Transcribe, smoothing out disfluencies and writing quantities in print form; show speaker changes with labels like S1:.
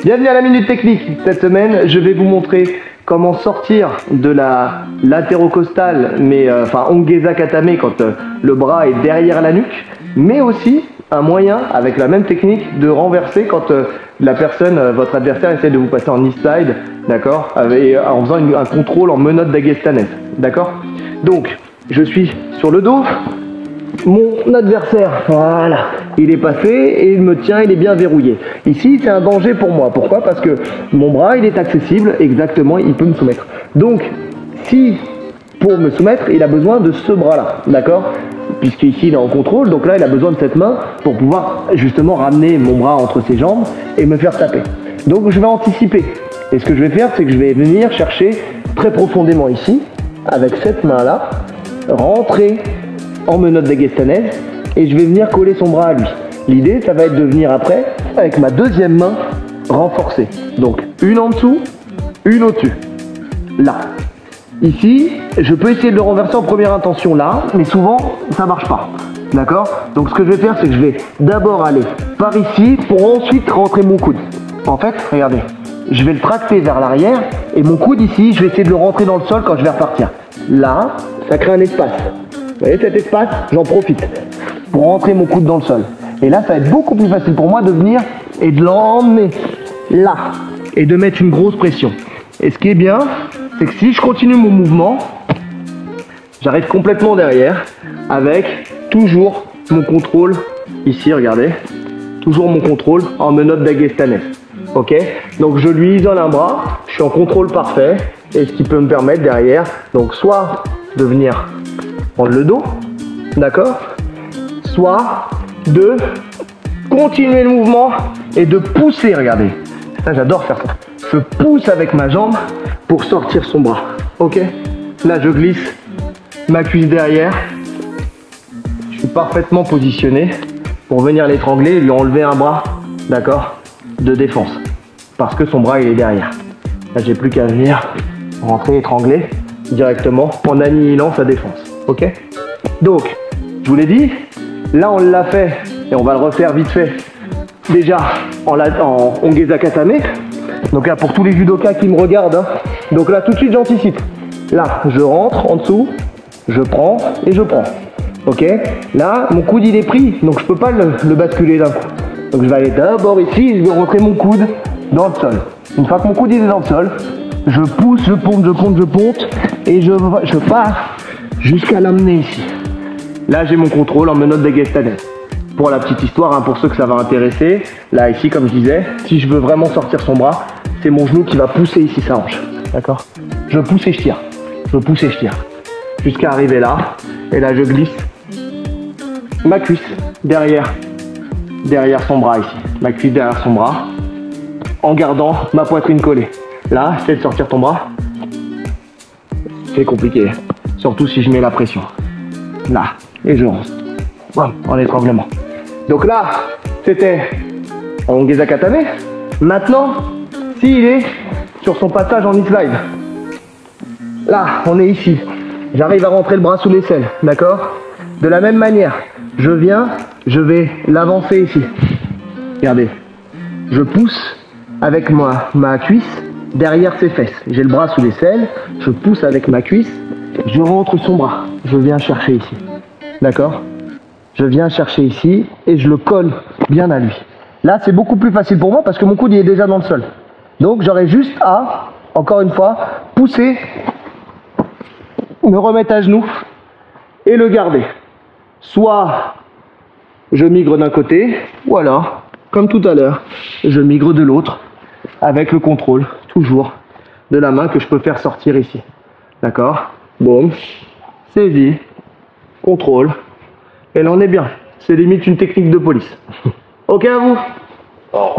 S1: Bienvenue à la Minute Technique. Cette semaine, je vais vous montrer comment sortir de la latérocostale, enfin Ongeza Katame quand le bras est derrière la nuque, mais aussi un moyen, avec la même technique, de renverser quand la personne, votre adversaire, essaie de vous passer en knee slide, d'accord, en faisant un contrôle en menottes d'Agestanes, d'accord. Donc, je suis sur le dos. Mon adversaire, voilà, il est passé et il me tient, il est bien verrouillé. Ici, c'est un danger pour moi. Pourquoi? Parce que mon bras, il est accessible, exactement, il peut me soumettre. Donc, si, pour me soumettre, il a besoin de ce bras-là, d'accord? Puisqu'ici, il est en contrôle, donc là, il a besoin de cette main pour pouvoir, justement, ramener mon bras entre ses jambes et me faire taper. Donc, je vais anticiper. Et ce que je vais faire, c'est que je vais venir chercher très profondément ici, avec cette main-là, rentrer en menottes d'Agestanes et je vais venir coller son bras à lui. L'idée, ça va être de venir après, avec ma deuxième main, renforcer. Donc, une en dessous, une au-dessus. Là. Ici, je peux essayer de le renverser en première intention là, mais souvent, ça marche pas. D'accord? Donc, ce que je vais faire, c'est que je vais d'abord aller par ici pour ensuite rentrer mon coude. En fait, regardez, je vais le tracter vers l'arrière et mon coude ici, je vais essayer de le rentrer dans le sol quand je vais repartir. Là, ça crée un espace. Vous voyez cet espace, j'en profite pour rentrer mon coude dans le sol. Et là, ça va être beaucoup plus facile pour moi de venir et de l'emmener là et de mettre une grosse pression. Et ce qui est bien, c'est que si je continue mon mouvement, j'arrive complètement derrière avec toujours mon contrôle ici, regardez, toujours mon contrôle en menottes d'Agestanes. Ok? Donc je lui isole un bras, je suis en contrôle parfait et ce qui peut me permettre derrière, donc soit de venir prendre le dos, d'accord, soit de continuer le mouvement et de pousser, regardez, ça j'adore faire ça, je pousse avec ma jambe pour sortir son bras, ok, là je glisse ma cuisse derrière, je suis parfaitement positionné pour venir l'étrangler et lui enlever un bras, d'accord, de défense, parce que son bras il est derrière, là j'ai plus qu'à venir rentrer, étrangler directement en annihilant sa défense. Ok? Donc, je vous l'ai dit, là on l'a fait et on va le refaire vite fait. Déjà en Ongeza Katame. Donc là pour tous les judokas qui me regardent, hein. Donc là tout de suite j'anticipe. Là je rentre en dessous, je prends et je prends. Ok? Là mon coude il est pris, donc je peux pas le basculer d'un coup. Donc je vais aller d'abord ici et je vais rentrer mon coude dans le sol. Une fois que mon coude il est dans le sol, je pousse, je ponte et je pars jusqu'à l'amener ici. Là, j'ai mon contrôle en menottes d'Agestanes. Pour la petite histoire, hein, pour ceux que ça va intéresser, là, ici, comme je disais, si je veux vraiment sortir son bras, c'est mon genou qui va pousser ici sa hanche. D'accord? Je pousse et je tire. Je pousse et je tire. Jusqu'à arriver là. Et là, je glisse ma cuisse derrière son bras ici. Ma cuisse derrière son bras. En gardant ma poitrine collée. Là, essaie de sortir ton bras. C'est compliqué. Surtout si je mets la pression. Là. Et je rentre. Bon, en étranglement. Donc là, c'était en Ongeza Katame. Maintenant, s'il est sur son passage en knee slide. Là, on est ici. J'arrive à rentrer le bras sous l'aisselle. D'accord? De la même manière, je viens, je vais l'avancer ici. Regardez. Je pousse avec ma cuisse derrière ses fesses. J'ai le bras sous l'aisselle. Je pousse avec ma cuisse. Je rentre son bras. Je viens chercher ici. D'accord? Je viens chercher ici et je le colle bien à lui. Là, c'est beaucoup plus facile pour moi parce que mon coude il est déjà dans le sol. Donc, j'aurais juste à, encore une fois, pousser, me remettre à genoux et le garder. Soit je migre d'un côté, ou alors, comme tout à l'heure, je migre de l'autre avec le contrôle, toujours, de la main que je peux faire sortir ici. D'accord? Boum, saisie, contrôle, et là on est bien. C'est limite une technique de police. Ok à vous? Oh.